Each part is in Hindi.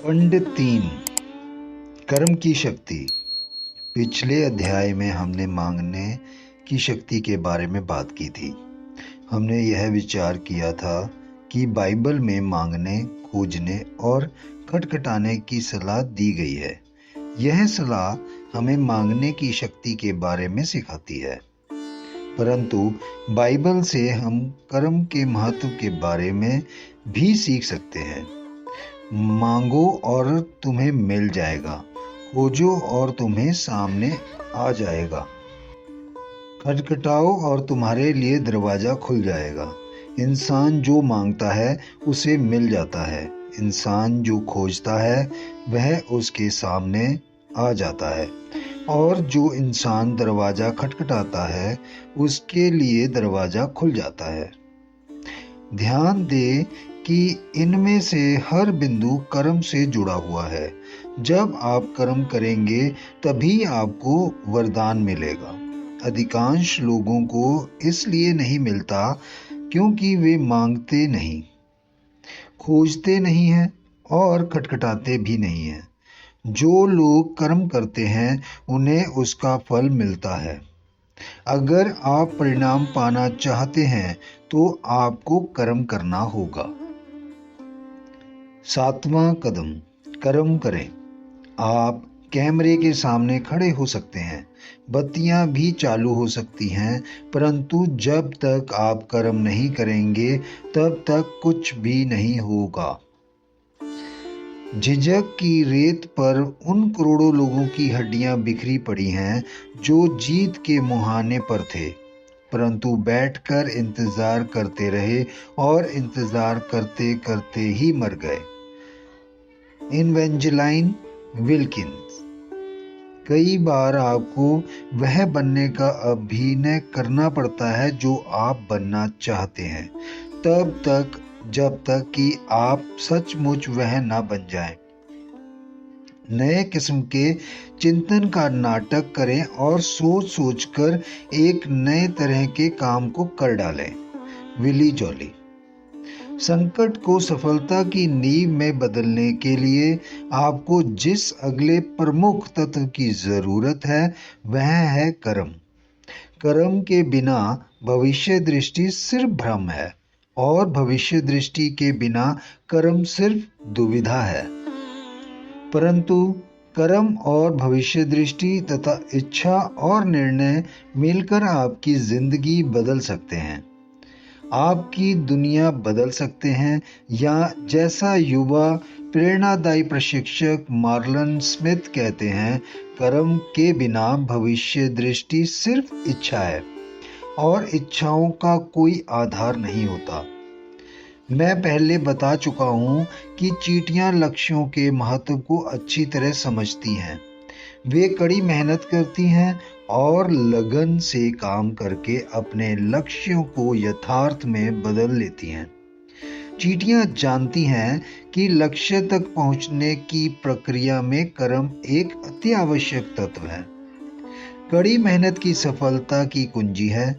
खंड 3 कर्म की शक्ति। पिछले अध्याय में हमने मांगने की शक्ति के बारे में बात की थी। हमने यह विचार किया था कि बाइबल में मांगने, खोजने और खटखटाने की सलाह दी गई है। यह सलाह हमें मांगने की शक्ति के बारे में सिखाती है, परंतु बाइबल से हम कर्म के महत्व के बारे में भी सीख सकते हैं। मांगो और तुम्हें मिल जाएगा, खोजो और तुम्हें सामने आ जाएगा, खटखटाओ और तुम्हारे लिए दरवाजा खुल जाएगा। इंसान जो मांगता है उसे मिल जाता है, इंसान जो खोजता है वह उसके सामने आ जाता है, और जो इंसान दरवाजा खटखटाता है उसके लिए दरवाजा खुल जाता है। ध्यान दे कि इनमें से हर बिंदु कर्म से जुड़ा हुआ है। जब आप कर्म करेंगे तभी आपको वरदान मिलेगा। अधिकांश लोगों को इसलिए नहीं मिलता क्योंकि वे मांगते नहीं, खोजते नहीं हैं और खटखटाते भी नहीं हैं। जो लोग कर्म करते हैं उन्हें उसका फल मिलता है। अगर आप परिणाम पाना चाहते हैं तो आपको कर्म करना होगा। 7वां कदम, कर्म करें। आप कैमरे के सामने खड़े हो सकते हैं, बत्तियां भी चालू हो सकती हैं, परंतु जब तक आप कर्म नहीं करेंगे तब तक कुछ भी नहीं होगा। झिझक की रेत पर उन करोड़ों लोगों की हड्डियां बिखरी पड़ी हैं जो जीत के मुहाने पर थे, परंतु बैठकर इंतजार करते रहे और इंतजार करते करते ही मर गए। इवेंजेलाइन विल्किंस। कई बार आपको वह बनने का अभिनय करना पड़ता है जो आप बनना चाहते हैं, जब तक कि आप सचमुच वह ना बन जाएं। नए किस्म के चिंतन का नाटक करें और सोच सोचकर एक नए तरह के काम को कर डालें। Willie Jolly. संकट को सफलता की नींव में बदलने के लिए आपको जिस अगले प्रमुख तत्व की जरूरत है वह है कर्म। कर्म के बिना भविष्य दृष्टि सिर्फ भ्रम है, और भविष्य दृष्टि के बिना कर्म सिर्फ दुविधा है। परंतु कर्म और भविष्य दृष्टि तथा इच्छा और निर्णय मिलकर आपकी जिंदगी बदल सकते हैं, आपकी दुनिया बदल सकते हैं, या जैसा युवा प्रेरणादायी प्रशिक्षक मार्लन स्मिथ कहते हैं, कर्म के बिना भविष्य दृष्टि सिर्फ इच्छा है और इच्छाओं का कोई आधार नहीं होता। मैं पहले बता चुका हूं कि चींटियां लक्ष्यों के महत्व को अच्छी तरह समझती हैं। वे कड़ी मेहनत करती हैं और लगन से काम करके अपने लक्ष्यों को यथार्थ में बदल लेती हैं। चींटियां जानती हैं कि लक्ष्य तक पहुंचने की प्रक्रिया में कर्म एक अति आवश्यक तत्व है। कड़ी मेहनत की सफलता की कुंजी है।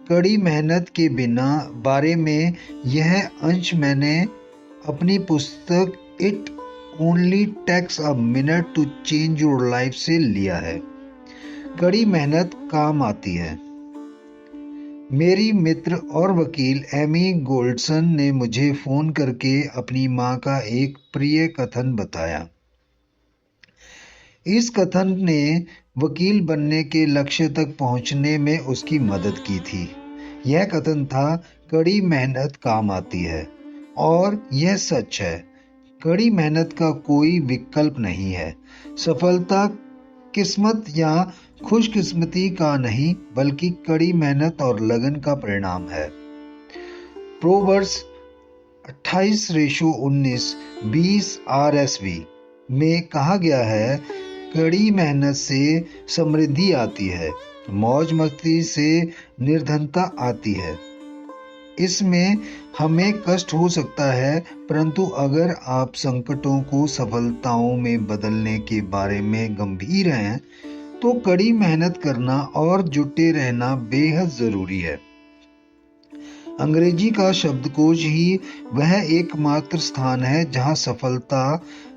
कड़ी मेहनत के बिना बारे में यह अंश मैंने अपनी पुस्तक it only takes a minute to change your life से लिया है। कड़ी मेहनत काम आती है। मेरी मित्र और वकील एमी गोल्डसन ने मुझे फोन करके अपनी मां का एक प्रिय कथन बताया। इस कथन ने वकील बनने के लक्ष्य तक पहुंचने में उसकी मदद की थी। यह कथन था, कड़ी मेहनत काम आती है, और यह सच है। कड़ी मेहनत का कोई विकल्प नहीं है। सफलता किस्मत या खुशकिस्मती का नहीं, बल्कि कड़ी मेहनत और लगन का परिणाम है। प्रोवर्ब्स 28:19 20 RSV में कहा गया है, कड़ी मेहनत से समृद्धि आती है, मौज मस्ती से निर्धनता आती है। इसमें हमें कष्ट हो सकता है, परंतु अगर आप संकटों को सफलताओं में बदलने के बारे में गंभीर हैं तो कड़ी मेहनत करना और जुटे रहना बेहद जरूरी है। अंग्रेजी का शब्दकोश ही वह एकमात्र स्थान है जहां सफलता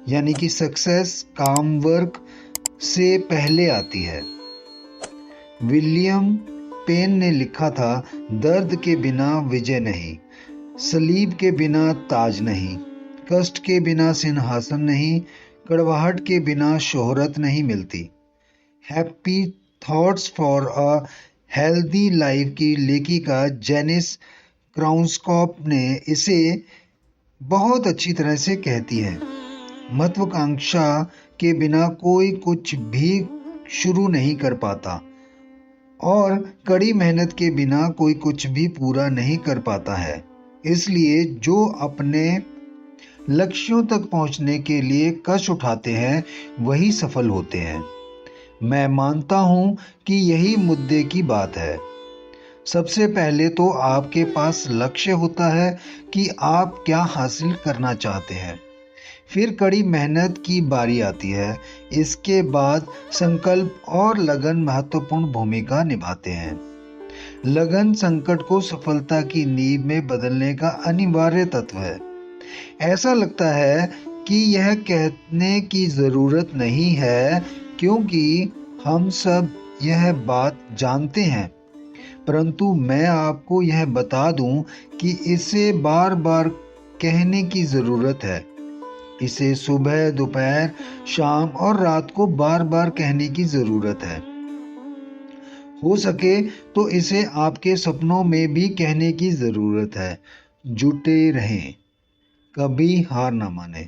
यानी कि सक्सेस काम वर्क से पहले आती है। विलियम पेन ने लिखा था, दर्द के बिना विजय नहीं, सलीब के बिना ताज नहीं, कष्ट के बिना सिंहासन नहीं, कड़वाहट के बिना शोहरत नहीं मिलती। Happy thoughts for a healthy life की लेखिका जेनिस क्राउन्सकॉप ने इसे बहुत अच्छी तरह से कहती है, महत्वाकांक्षा के बिना कोई कुछ भी शुरू नहीं कर पाता और कड़ी मेहनत के बिना कोई कुछ भी पूरा नहीं कर पाता है। इसलिए जो अपने लक्ष्यों तक पहुंचने के लिए कष्ट उठाते हैं वही सफल होते हैं। मैं मानता हूं कि यही मुद्दे की बात है। सबसे पहले तो आपके पास लक्ष्य होता है कि आप क्या हासिल करना चाहते हैं। फिर कड़ी मेहनत की बारी आती है। इसके बाद संकल्प और लगन महत्वपूर्ण भूमिका निभाते हैं। लगन संकट को सफलता की नींव में बदलने का अनिवार्य तत्व है। ऐसा लगता है कि यह कहने की जरूरत नहीं है क्योंकि हम सब यह बात जानते हैं, परंतु मैं आपको यह बता दूं कि इसे बार बार कहने की जरूरत है। इसे सुबह, दोपहर, शाम और रात को बार बार कहने की जरूरत है। हो सके तो इसे आपके सपनों में भी कहने की जरूरत है। जुटे रहें, कभी हार न माने।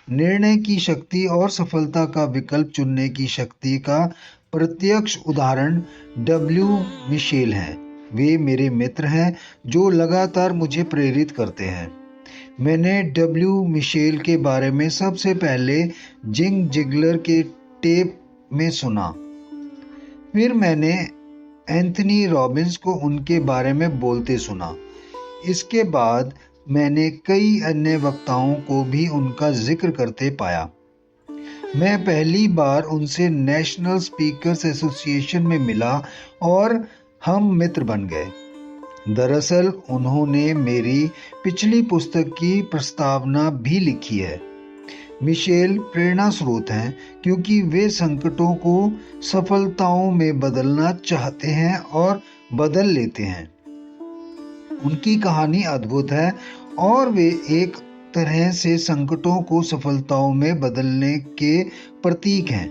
निर्णय की शक्ति और सफलता का विकल्प चुनने की शक्ति का प्रत्यक्ष उदाहरण डब्ल्यू मिशेल हैं। वे मेरे मित्र हैं जो लगातार मुझे प्रेरित करते हैं। मैंने डब्ल्यू मिशेल के बारे में सबसे पहले जिंग जिगलर के टेप में सुना। फिर मैंने एंथनी रॉबिन्स को उनके बारे में बोलते सुना। इसके बाद मैंने कई अन्य वक्ताओं को भी उनका जिक्र करते पाया। मैं पहली बार उनसे नेशनल स्पीकर्स एसोसिएशन में मिला और हम मित्र बन गए। दरअसल उन्होंने मेरी पिछली पुस्तक की प्रस्तावना भी लिखी है। मिशेल प्रेरणा स्रोत हैं क्योंकि वे संकटों को सफलताओं में बदलना चाहते हैं और बदल लेते हैं। उनकी कहानी अद्भुत है और वे एक तरह से संकटों को सफलताओं में बदलने के प्रतीक हैं।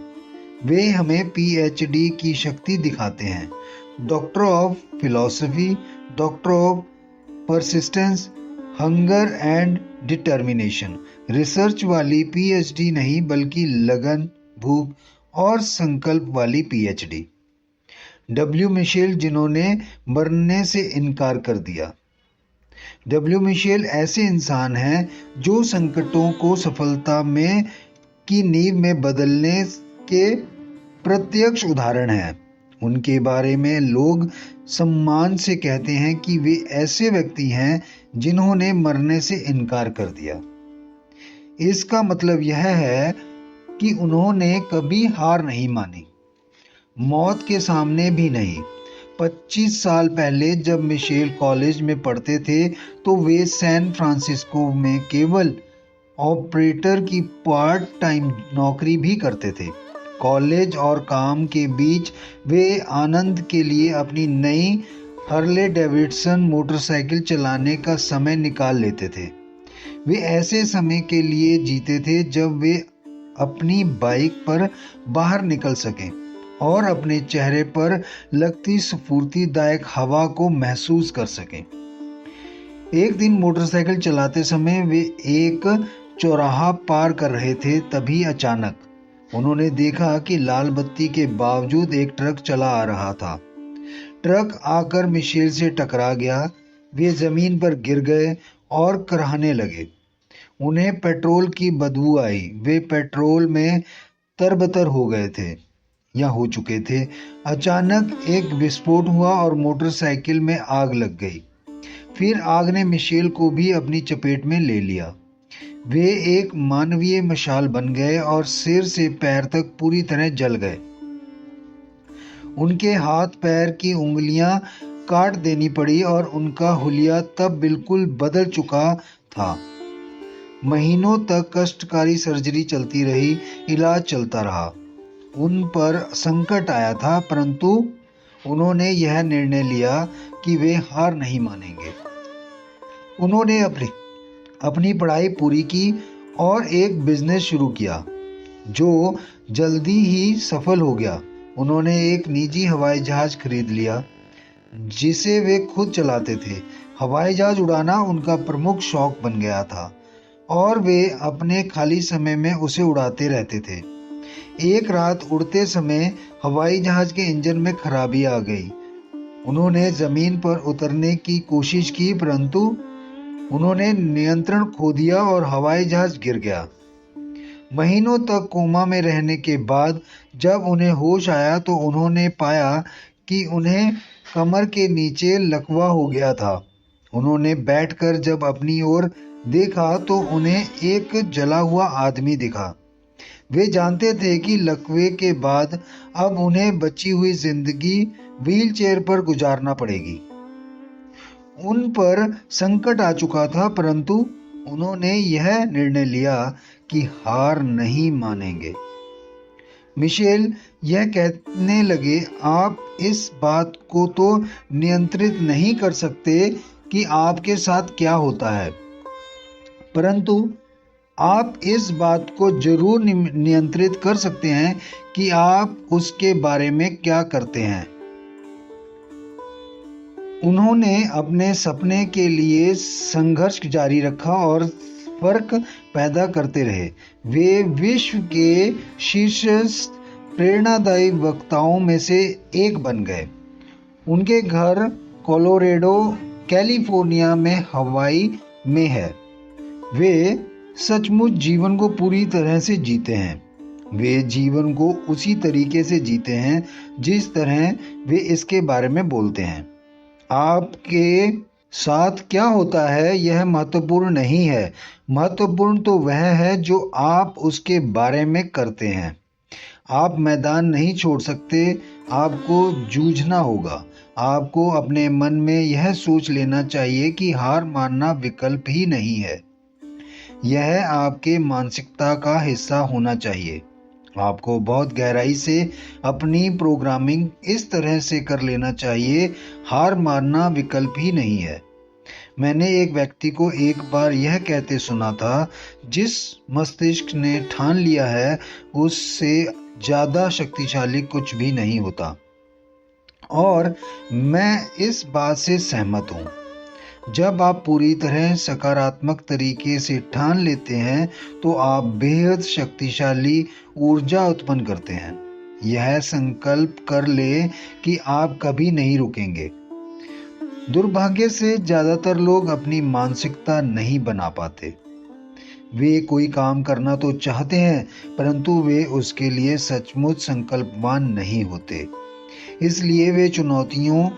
वे हमें पीएचडी की शक्ति दिखाते हैं। Doctor of philosophy, doctor of persistence, hunger and determination. Research वाली पीएचडी नहीं बल्कि लगन, भूख और संकल्प वाली पीएचडी। डब्ल्यू मिशेल जिन्होंने मरने से इनकार कर दिया। डब्ल्यू मिशेल ऐसे इंसान हैं जो संकटों को सफलता में की नींव में बदलने के प्रत्यक्ष उदाहरण हैं। उनके बारे में लोग सम्मान से कहते हैं कि वे ऐसे व्यक्ति हैं जिन्होंने मरने से इनकार कर दिया। इसका मतलब यह है कि उन्होंने कभी हार नहीं मानी, मौत के सामने भी नहीं। 25 साल पहले जब मिशेल कॉलेज में पढ़ते थे तो वे सैन फ्रांसिस्को में केबल ऑपरेटर की पार्ट टाइम नौकरी भी करते थे। कॉलेज और काम के बीच वे आनंद के लिए अपनी नई हार्ले डेविडसन मोटरसाइकिल चलाने का समय निकाल लेते थे। वे ऐसे समय के लिए जीते थे जब वे अपनी बाइक पर बाहर निकल सकें और अपने चेहरे पर लगती स्फूर्तिदायक हवा को महसूस कर सकें। एक दिन मोटरसाइकिल चलाते समय वे एक चौराहा पार कर रहे थे, तभी अचानक उन्होंने देखा कि लाल बत्ती के बावजूद एक ट्रक चला आ रहा था। ट्रक आकर मिशेल से टकरा गया। वे जमीन पर गिर गए और कराहने लगे। उन्हें पेट्रोल की बदबू आई। वे पेट्रोल में तरबतर हो गए थे या हो चुके थे। अचानक एक विस्फोट हुआ और मोटरसाइकिल में आग लग गई। फिर आग ने मिशेल को भी अपनी चपेट में ले लिया। वे एक मानवीय मशाल बन गए और सिर से पैर तक पूरी तरह जल गए। उनके हाथ पैर की उंगलियां काट देनी पड़ी और उनका हुलिया तब बिल्कुल बदल चुका था। महीनों तक कष्टकारी सर्जरी चलती रही, इलाज चलता रहा। उन पर संकट आया था, परंतु उन्होंने यह निर्णय लिया कि वे हार नहीं मानेंगे। उन्होंने अपनी पढ़ाई पूरी की और एक बिजनेस शुरू किया जो जल्दी ही सफल हो गया। उन्होंने एक निजी हवाई जहाज खरीद लिया जिसे वे खुद चलाते थे। हवाई जहाज उड़ाना उनका प्रमुख शौक बन गया था और वे अपने खाली समय में उसे उड़ाते रहते थे। एक रात उड़ते समय हवाई जहाज के इंजन में खराबी आ गई। उन्होंने जमीन पर उतरने की कोशिश की, परंतु उन्होंने नियंत्रण खो दिया और हवाई जहाज गिर गया। महीनों तक कोमा में रहने के बाद जब उन्हें होश आया तो उन्होंने पाया कि उन्हें कमर के नीचे लकवा हो गया था। उन्होंने बैठकर जब अपनी ओर देखा तो उन्हें एक जला हुआ आदमी दिखा। वे जानते थे कि लकवे के बाद अब उन्हें बची हुई जिंदगी व्हीलचेयर पर गुजारना पड़ेगी। उन पर संकट आ चुका था, परंतु उन्होंने यह निर्णय लिया कि हार नहीं मानेंगे। मिशेल यह कहने लगे, आप इस बात को तो नियंत्रित नहीं कर सकते कि आपके साथ क्या होता है, परंतु आप इस बात को जरूर नियंत्रित कर सकते हैं कि आप उसके बारे में क्या करते हैं। उन्होंने अपने सपने के लिए संघर्ष जारी रखा और फर्क पैदा करते रहे। वे विश्व के शीर्ष प्रेरणादायी वक्ताओं में से एक बन गए। उनके घर कोलोराडो, कैलिफोर्निया में हवाई में है। वे सचमुच जीवन को पूरी तरह से जीते हैं। वे जीवन को उसी तरीके से जीते हैं जिस तरह वे इसके बारे में बोलते हैं। आपके साथ क्या होता है यह महत्वपूर्ण नहीं है, महत्वपूर्ण तो वह है जो आप उसके बारे में करते हैं। आप मैदान नहीं छोड़ सकते, आपको जूझना होगा। आपको अपने मन में यह सोच लेना चाहिए कि हार मानना विकल्प ही नहीं है। यह आपके मानसिकता का हिस्सा होना चाहिए। आपको बहुत गहराई से अपनी प्रोग्रामिंग इस तरह से कर लेना चाहिए, हार मानना विकल्प ही नहीं है। मैंने एक व्यक्ति को एक बार यह कहते सुना था, जिस मस्तिष्क ने ठान लिया है उससे ज़्यादा शक्तिशाली कुछ भी नहीं होता। और मैं इस बात से सहमत हूँ। जब आप पूरी तरह सकारात्मक तरीके से ठान लेते हैं तो आप बेहद शक्तिशाली ऊर्जा उत्पन्न करते हैं। यह संकल्प कर ले कि आप कभी नहीं रुकेंगे। दुर्भाग्य से ज़्यादातर लोग अपनी मानसिकता नहीं बना पाते। वे कोई काम करना तो चाहते हैं, परंतु वे उसके लिए सचमुच संकल्पवान नहीं होते। इसलिए वे चुनौतियों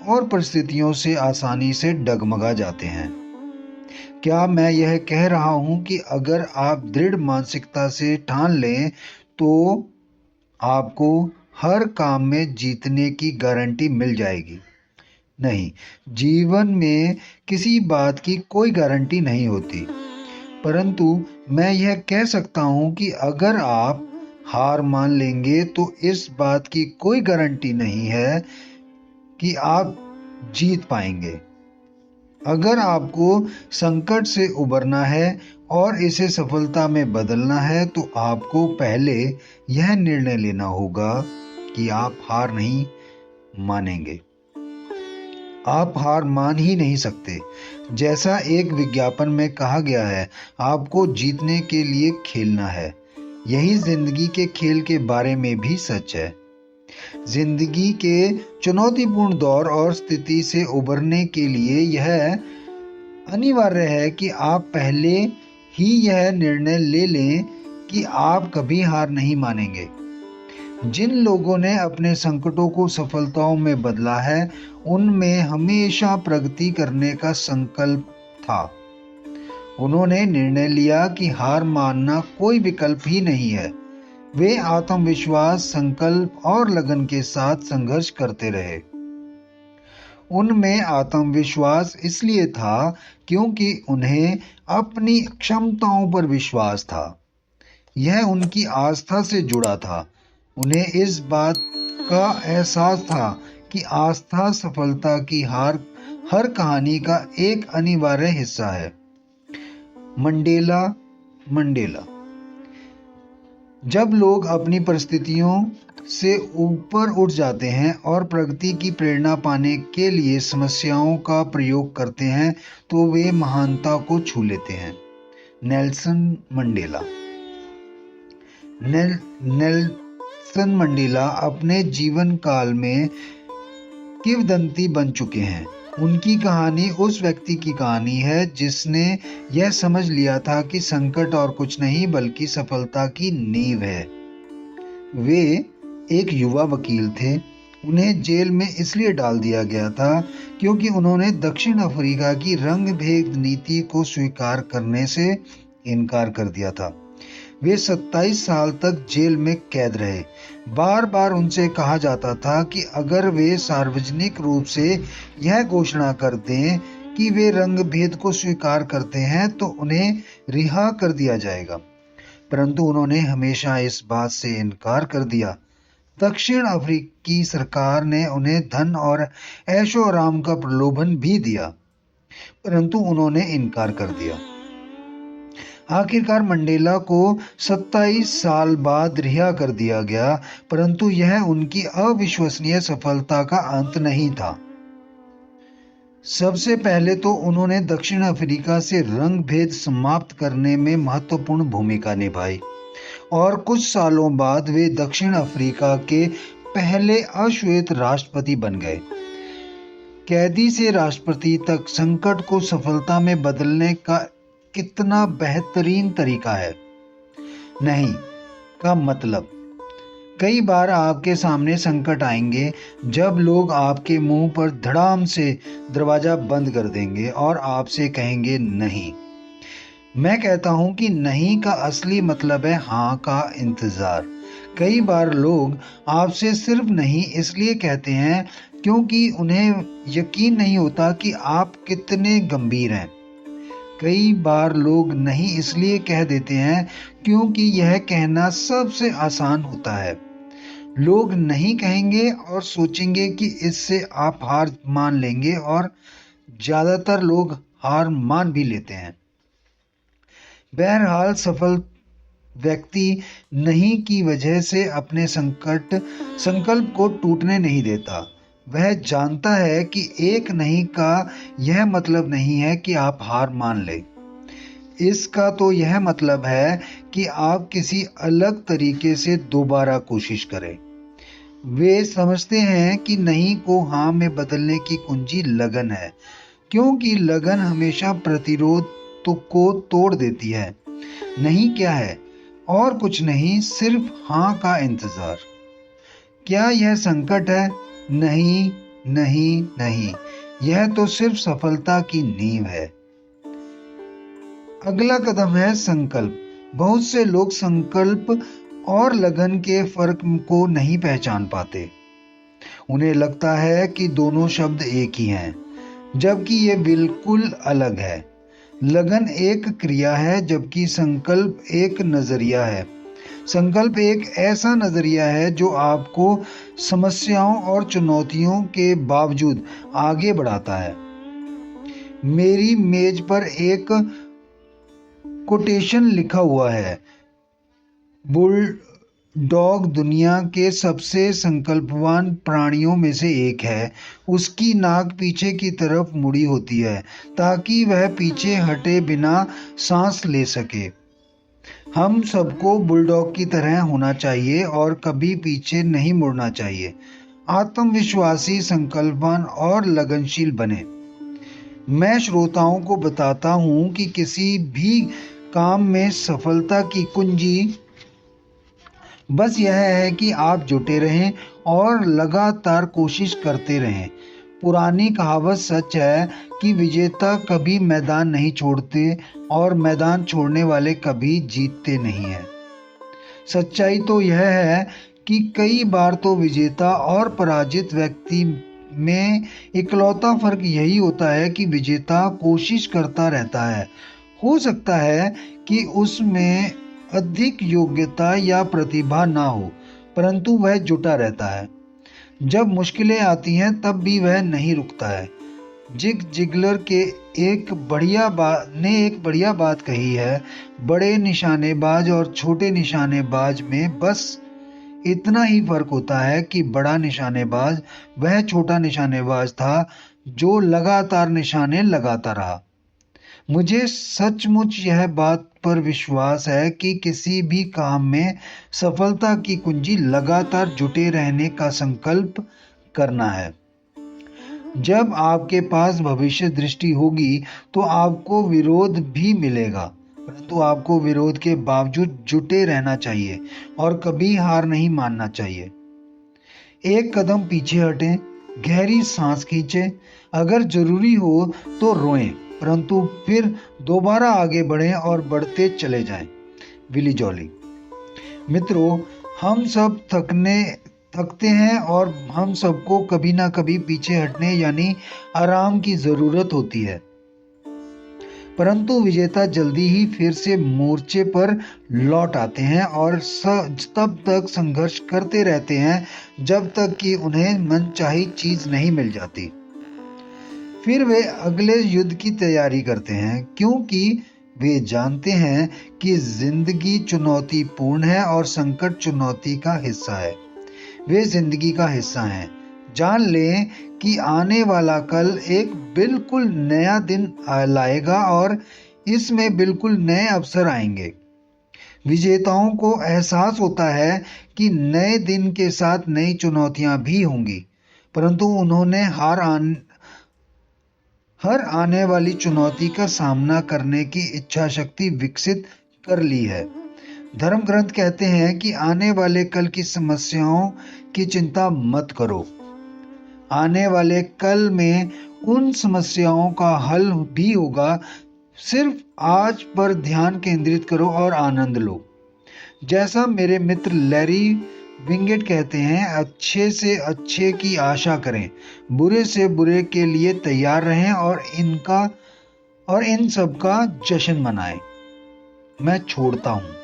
और परिस्थितियों से आसानी से डगमगा जाते हैं। क्या मैं यह कह रहा हूं कि अगर आप दृढ़ मानसिकता से ठान लें तो आपको हर काम में जीतने की गारंटी मिल जाएगी? नहीं, जीवन में किसी बात की कोई गारंटी नहीं होती, परंतु मैं यह कह सकता हूं कि अगर आप हार मान लेंगे तो इस बात की कोई गारंटी नहीं है कि आप जीत पाएंगे। अगर आपको संकट से उबरना है और इसे सफलता में बदलना है तो आपको पहले यह निर्णय लेना होगा कि आप हार नहीं मानेंगे। आप हार मान ही नहीं सकते। जैसा एक विज्ञापन में कहा गया है, आपको जीतने के लिए खेलना है। यही जिंदगी के खेल के बारे में भी सच है। जिंदगी के चुनौतीपूर्ण दौर और स्थिति से उबरने के लिए यह अनिवार्य है कि आप पहले ही यह निर्णय ले लें कि आप कभी हार नहीं मानेंगे। जिन लोगों ने अपने संकटों को सफलताओं में बदला है, उनमें हमेशा प्रगति करने का संकल्प था। उन्होंने निर्णय लिया कि हार मानना कोई विकल्प ही नहीं है। वे आत्मविश्वास, संकल्प और लगन के साथ संघर्ष करते रहे। उनमें आत्मविश्वास इसलिए था क्योंकि उन्हें अपनी क्षमताओं पर विश्वास था। यह उनकी आस्था से जुड़ा था। उन्हें इस बात का एहसास था कि आस्था सफलता की हर कहानी का एक अनिवार्य हिस्सा है। मंडेला मंडेला जब लोग अपनी परिस्थितियों से ऊपर उठ जाते हैं और प्रगति की प्रेरणा पाने के लिए समस्याओं का प्रयोग करते हैं तो वे महानता को छू लेते हैं। नेल्सन मंडेला नेल्सन मंडेला अपने जीवन काल में किंवदंती बन चुके हैं। उनकी कहानी उस व्यक्ति की कहानी है जिसने यह समझ लिया था कि संकट और कुछ नहीं बल्कि सफलता की नींव है। वे एक युवा वकील थे। उन्हें जेल में इसलिए डाल दिया गया था क्योंकि उन्होंने दक्षिण अफ्रीका की रंग भेद नीति को स्वीकार करने से इनकार कर दिया था। वे 27 साल तक जेल में कैद रहे। बार बार उनसे कहा जाता था कि अगर वे सार्वजनिक रूप से यह घोषणा कर दें कि वे रंग भेद को स्वीकार करते हैं तो उन्हें रिहा कर दिया जाएगा, परंतु उन्होंने हमेशा इस बात से इनकार कर दिया। दक्षिण अफ्रीकी सरकार ने उन्हें धन और ऐशो आराम का प्रलोभन भी दिया, परंतु उन्होंने इनकार कर दिया। आखिरकार मंडेला को 27 साल बाद रिहा कर दिया गया, परंतु यह उनकी अविश्वसनीय सफलता का अंत नहीं था। सबसे पहले तो उन्होंने दक्षिण अफ्रीका से रंग भेद समाप्त करने में महत्वपूर्ण भूमिका निभाई और कुछ सालों बाद वे दक्षिण अफ्रीका के पहले अश्वेत राष्ट्रपति बन गए। कैदी से राष्ट्रपति तक संकट को सफलता में बदलने का कितना बेहतरीन तरीका है। नहीं का मतलब, कई बार आपके सामने संकट आएंगे जब लोग आपके मुंह पर धड़ाम से दरवाजा बंद कर देंगे और आपसे कहेंगे नहीं। मैं कहता हूं कि नहीं का असली मतलब है हाँ का इंतजार। कई बार लोग आपसे सिर्फ नहीं इसलिए कहते हैं क्योंकि उन्हें यकीन नहीं होता कि आप कितने गंभीर हैं। कई बार लोग नहीं इसलिए कह देते हैं क्योंकि यह कहना सबसे आसान होता है। लोग नहीं कहेंगे और सोचेंगे कि इससे आप हार मान लेंगे, और ज्यादातर लोग हार मान भी लेते हैं। बहरहाल सफल व्यक्ति नहीं की वजह से अपने संकल्प को टूटने नहीं देता। वह जानता है कि एक नहीं का यह मतलब नहीं है कि आप हार मान लें। इसका तो यह मतलब है कि आप किसी अलग तरीके से दोबारा कोशिश करें। वे समझते हैं कि नहीं को हाँ में बदलने की कुंजी लगन है, क्योंकि लगन हमेशा प्रतिरोध को तोड़ देती है। नहीं क्या है? और कुछ नहीं, सिर्फ हाँ का इंतजार। क्या यह संकट है? नहीं नहीं नहीं, यह तो सिर्फ सफलता की नींव है। अगला कदम है संकल्प। बहुत से लोग संकल्प और लगन के फर्क को नहीं पहचान पाते। उन्हें लगता है कि दोनों शब्द एक ही हैं, जबकि ये बिल्कुल अलग है। लगन एक क्रिया है जबकि संकल्प एक नजरिया है। संकल्प एक ऐसा नजरिया है जो आपको समस्याओं और चुनौतियों के बावजूद आगे बढ़ाता है। मेरी मेज पर एक कोटेशन लिखा हुआ है, बुलडॉग दुनिया के सबसे संकल्पवान प्राणियों में से एक है। उसकी नाक पीछे की तरफ मुड़ी होती है ताकि वह पीछे हटे बिना सांस ले सके। हम सबको बुलडॉग की तरह होना चाहिए और कभी पीछे नहीं मुड़ना चाहिए। आत्मविश्वासी, संकल्पवान और लगनशील बने। मैं श्रोताओं को बताता हूं कि किसी भी काम में सफलता की कुंजी बस यह है कि आप जुटे रहें और लगातार कोशिश करते रहें। पुरानी कहावत सच है कि विजेता कभी मैदान नहीं छोड़ते और मैदान छोड़ने वाले कभी जीतते नहीं हैं। सच्चाई तो यह है कि कई बार तो विजेता और पराजित व्यक्ति में इकलौता फर्क यही होता है कि विजेता कोशिश करता रहता है। हो सकता है कि उसमें अधिक योग्यता या प्रतिभा ना हो, परंतु वह जुटा रहता है। जब मुश्किलें आती हैं तब भी वह नहीं रुकता है। जिग जिगलर के एक बढ़िया बात कही है, बड़े निशानेबाज और छोटे निशानेबाज में बस इतना ही फर्क होता है कि बड़ा निशानेबाज वह छोटा निशानेबाज था जो लगातार निशाने लगाता रहा। मुझे सचमुच यह बात पर विश्वास है कि किसी भी काम में सफलता की कुंजी लगातार जुटे रहने का संकल्प करना है। जब आपके पास भविष्य दृष्टि होगी तो आपको विरोध भी मिलेगा, परंतु आपको विरोध के बावजूद जुटे रहना चाहिए और कभी हार नहीं मानना चाहिए। एक कदम पीछे हटें, गहरी सांस खींचें, अगर जरूरी हो तो रोएं, परंतु फिर दोबारा आगे बढ़ें और बढ़ते चले जाएं। Willie Jolly. मित्रों, हम सब थकते हैं और हम सबको कभी ना कभी पीछे हटने यानी आराम की जरूरत होती है, परंतु विजेता जल्दी ही फिर से मोर्चे पर लौट आते हैं और तब तक संघर्ष करते रहते हैं जब तक कि उन्हें मनचाही चीज नहीं मिल जाती। फिर वे अगले युद्ध की तैयारी करते हैं, क्योंकि वे जानते हैं कि जिंदगी चुनौतीपूर्ण है और संकट चुनौती का हिस्सा है। वे जिंदगी का हिस्सा हैं। जान लें कि आने वाला कल एक बिल्कुल नया दिन लाएगा और इसमें बिल्कुल नए अवसर आएंगे। विजेताओं को एहसास होता है कि नए दिन के साथ नई चुनौतियां भी होंगी, परंतु उन्होंने हर आने वाली चुनौती का सामना करने की इच्छा शक्ति विकसित कर ली है। धर्म ग्रंथ कहते हैं कि आने वाले कल की समस्याओं की चिंता मत करो। आने वाले कल में उन समस्याओं का हल भी होगा। सिर्फ आज पर ध्यान केंद्रित करो और आनंद लो। जैसा मेरे मित्र लैरी विंगेट कहते हैं, अच्छे से अच्छे की आशा करें, बुरे से बुरे के लिए तैयार रहें और इन सब का जश्न मनाएं। मैं छोड़ता हूं।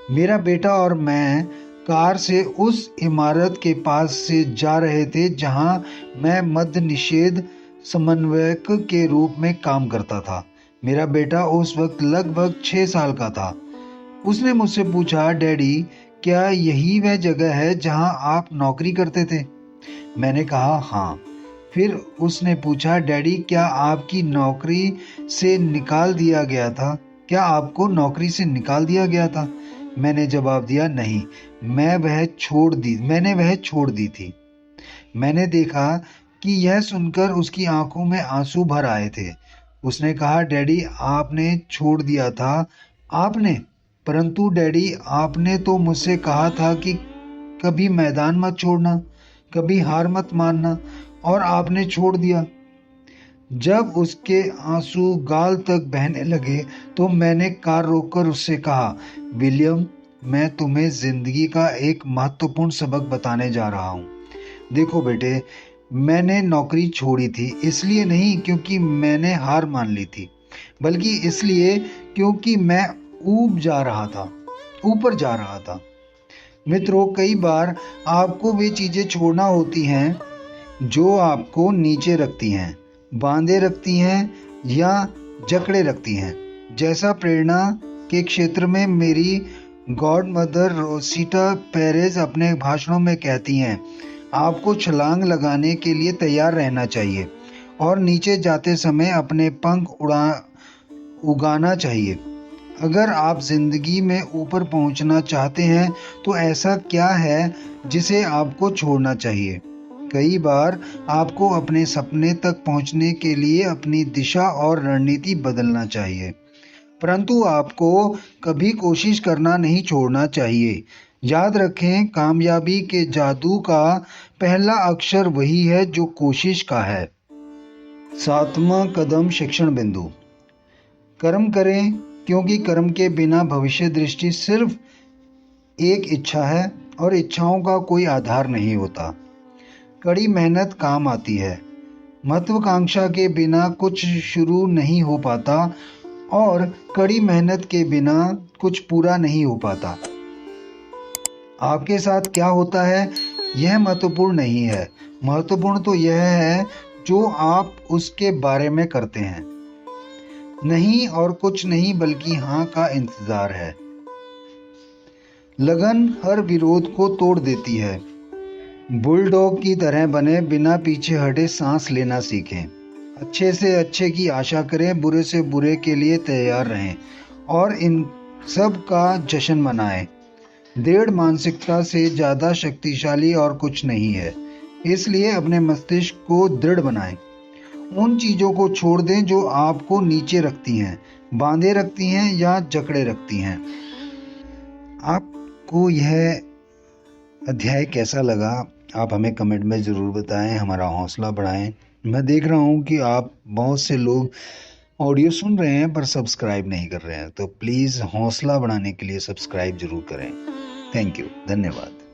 मेरा बेटा और मैं कार से उस इमारत के पास से जा रहे थे जहां मैं मद्य निषेध समन्वयक के रूप में काम करता था। मेरा बेटा उस वक्त लगभग 6 साल का था। उसने मुझसे पूछा, डैडी, क्या यही वह जगह है जहां आप नौकरी करते थे? मैंने कहा, हाँ। फिर उसने पूछा, डैडी, क्या आपकी नौकरी से निकाल दिया गया था? क्या आपको नौकरी से निकाल दिया गया था? मैंने जवाब दिया, नहीं, मैंने वह छोड़ दी थी। मैंने देखा कि यह सुनकर उसकी आंखों में आंसू भर आए थे। उसने कहा, डैडी, आपने छोड़ दिया था? आपने? परंतु डैडी, आपने तो मुझसे कहा था कि कभी मैदान मत छोड़ना, कभी हार मत मानना, और आपने छोड़ दिया। जब उसके आंसू गाल तक बहने लगे तो मैंने कार रोककर उससे कहा, विलियम, मैं तुम्हें जिंदगी का एक महत्वपूर्ण सबक बताने जा रहा हूँ। देखो बेटे, मैंने नौकरी छोड़ी थी इसलिए नहीं क्योंकि मैंने हार मान ली थी, बल्कि इसलिए क्योंकि मैं ऊपर जा रहा था। मित्रों, कई बार आपको वे चीजें छोड़ना होती हैं जो आपको नीचे रखती हैं, बांधे रखती हैं या जकड़े रखती हैं। जैसा प्रेरणा के क्षेत्र में मेरी गॉड मदर रोसिटा पेरेज अपने भाषणों में कहती हैं, आपको छलांग लगाने के लिए तैयार रहना चाहिए और नीचे जाते समय अपने पंख उगाना चाहिए। अगर आप जिंदगी में ऊपर पहुंचना चाहते हैं तो ऐसा क्या है जिसे आपको छोड़ना चाहिए? कई बार आपको अपने सपने तक पहुंचने के लिए अपनी दिशा और रणनीति बदलना चाहिए, परंतु आपको कभी कोशिश करना नहीं छोड़ना चाहिए। याद रखें, कामयाबी के जादू का पहला अक्षर वही है जो कोशिश का है। 7वां कदम, शिक्षण बिंदु। कर्म करें, क्योंकि कर्म के बिना भविष्य दृष्टि सिर्फ एक इच्छा है और इच्छाओं का कोई आधार नहीं होता। कड़ी मेहनत काम आती है। महत्वाकांक्षा के बिना कुछ शुरू नहीं हो पाता और कड़ी मेहनत के बिना कुछ पूरा नहीं हो पाता। आपके साथ क्या होता है यह महत्वपूर्ण नहीं है, महत्वपूर्ण तो यह है जो आप उसके बारे में करते हैं। नहीं और कुछ नहीं बल्कि हाँ का इंतजार है। लगन हर विरोध को तोड़ देती है। बुलडॉग की तरह बने, बिना पीछे हटे सांस लेना सीखें। अच्छे से अच्छे की आशा करें, बुरे से बुरे के लिए तैयार रहें और इन सब का जश्न मनाएं। दृढ़ मानसिकता से ज़्यादा शक्तिशाली और कुछ नहीं है, इसलिए अपने मस्तिष्क को दृढ़ बनाएं। उन चीज़ों को छोड़ दें जो आपको नीचे रखती हैं, बांधे रखती हैं या जकड़े रखती हैं। आपको यह अध्याय कैसा लगा आप हमें कमेंट में ज़रूर बताएं, हमारा हौसला बढ़ाएं। मैं देख रहा हूं कि आप बहुत से लोग ऑडियो सुन रहे हैं पर सब्सक्राइब नहीं कर रहे हैं, तो प्लीज़ हौसला बढ़ाने के लिए सब्सक्राइब ज़रूर करें। थैंक यू, धन्यवाद।